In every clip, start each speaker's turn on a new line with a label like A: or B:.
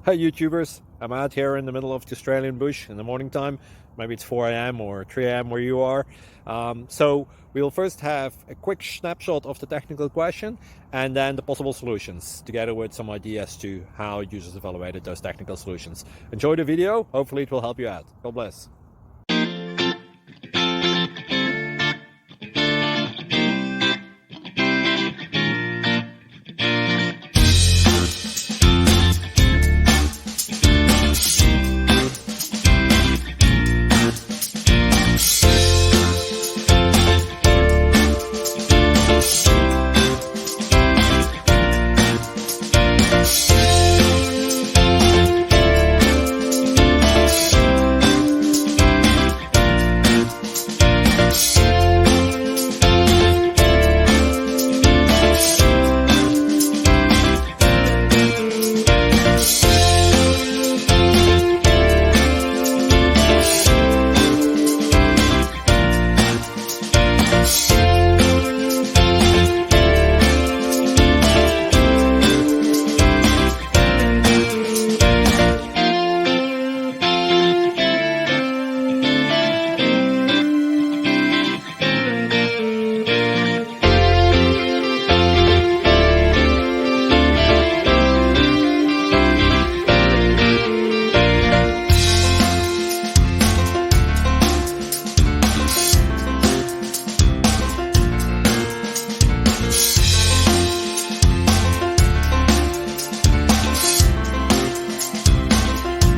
A: Hi YouTubers, I'm out here in the middle of the Australian bush in the morning time. Maybe it's 4 a.m. or 3 a.m. where you are. So we'll first have a quick snapshot of the technical question and then the possible solutions, together with some ideas to how users evaluated those technical solutions. Enjoy the video, hopefully it will help you out. God bless.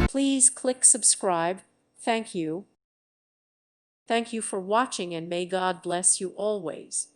B: Please click subscribe. Thank you. Thank you for watching, and may God bless you always.